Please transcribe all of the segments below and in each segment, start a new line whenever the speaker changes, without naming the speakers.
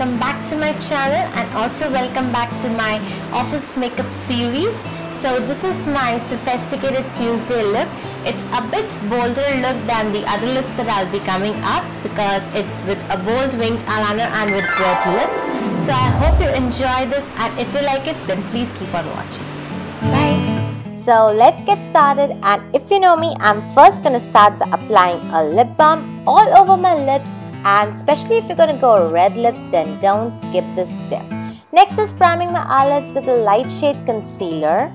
welcome back to my channel and also welcome back to my office makeup series. So this is my sophisticated Tuesday look. It's a bit bolder look than the other looks that I'll be coming up because it's with a bold winged eyeliner and with red lips. So I hope you enjoy this, and if you like it then please keep on watching. Bye.
So let's get started, and if you know me, I'm first gonna start by applying a lip balm all over my lips, and especially if you're gonna go red lips then don't skip this step. Next is priming my eyelids with a light shade concealer.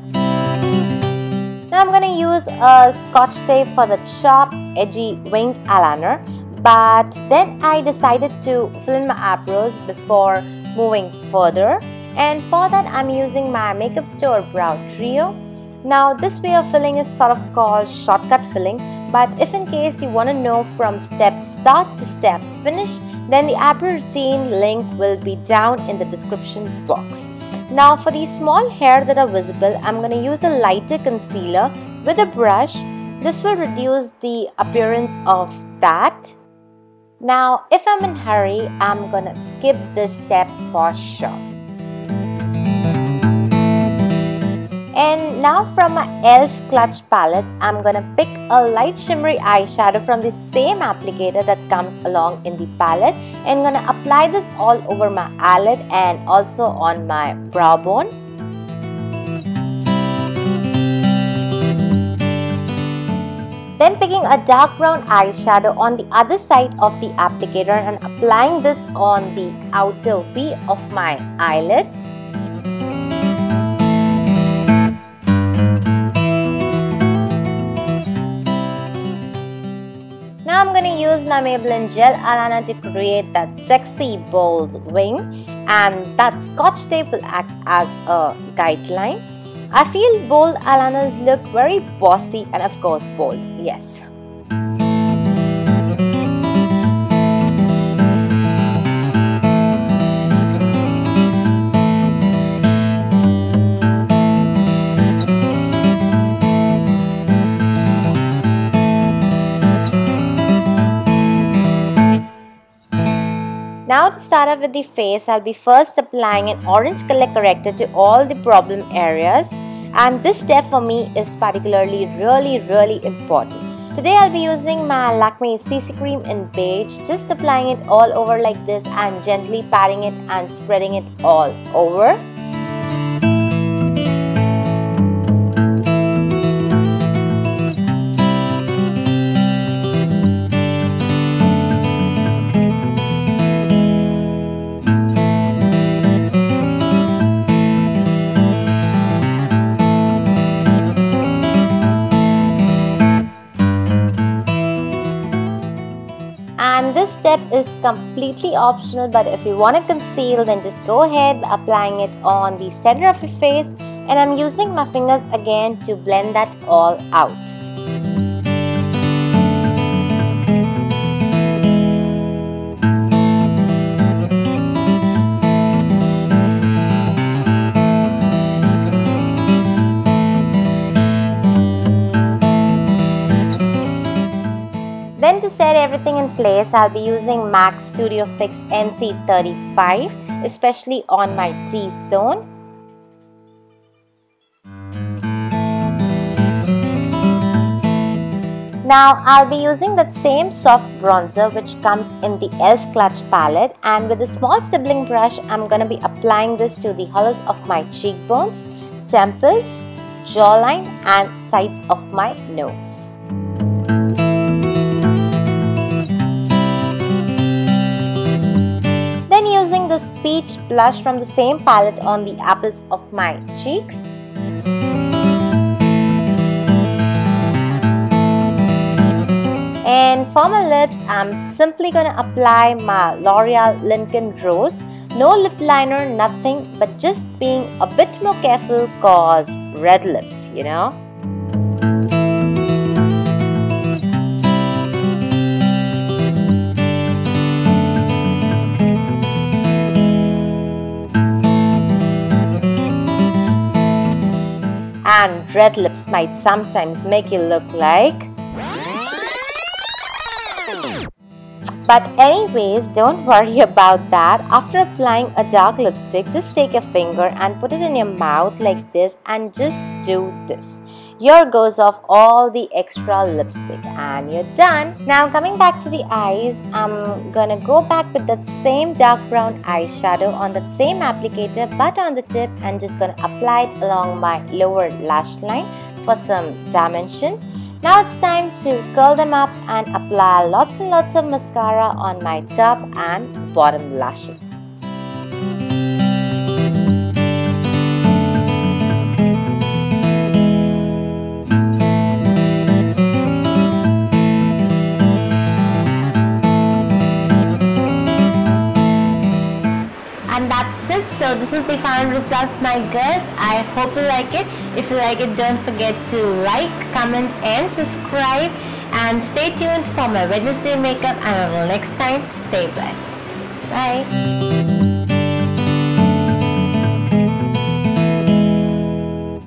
Now I'm gonna use a Scotch tape for the sharp edgy winged eyeliner, but then I decided to fill in my eyebrows before moving further, and for that I'm using my Makeup Store Brow Trio. Now this way of filling is sort of called shortcut filling, but if in case you want to know from step start to step finish, then the eyebrow routine link will be down in the description box. Now for these small hairs that are visible, I'm going to use a lighter concealer with a brush. This will reduce the appearance of that. Now if I'm in a hurry, I'm going to skip this step for sure. And now from my e.l.f. Clutch palette, I'm gonna pick a light shimmery eyeshadow from the same applicator that comes along in the palette, and gonna apply this all over my eyelid and also on my brow bone. Then picking a dark brown eyeshadow on the other side of the applicator and applying this on the outer V of my eyelids. Now I'm going to use my Maybelline Gel Eyeliner to create that sexy bold wing, and that Scotch tape will act as a guideline. I feel bold eyeliners look very bossy and of course bold, yes. Now to start off with the face, I'll be first applying an orange color corrector to all the problem areas, and this step for me is particularly really important. Today I'll be using my Lakme CC cream in beige, just applying it all over like this and gently patting it and spreading it all over. And this step is completely optional, but if you want to conceal then just go ahead applying it on the center of your face, and I'm using my fingers again to blend that all out. Then to set everything in place, I'll be using MAC Studio Fix NC35, especially on my T-zone. Now I'll be using that same soft bronzer which comes in the e.l.f. Clutch palette, and with a small stippling brush I'm going to be applying this to the hollows of my cheekbones, temples, jawline and sides of my nose. Using this peach blush from the same palette on the apples of my cheeks. And for my lips, I'm simply gonna apply my L'Oreal Lincoln Rose. No lip liner, nothing, but just being a bit more careful cause red lips, you know. And red lips might sometimes make you look like But anyways, don't worry about that. After applying a dark lipstick, just take a finger and put it in your mouth like this and just do this. Here goes off all the extra lipstick and you're done. Now coming back to the eyes, I'm gonna go back with that same dark brown eyeshadow on that same applicator but on the tip, and just gonna apply it along my lower lash line for some dimension. Now it's time to curl them up and apply lots and lots of mascara on my top and bottom lashes.
And that's it. So this is the final result, my girls. I hope you like it. If you like it, don't forget to like, comment and subscribe, and stay tuned for my Wednesday makeup. And until next time, stay blessed. Bye.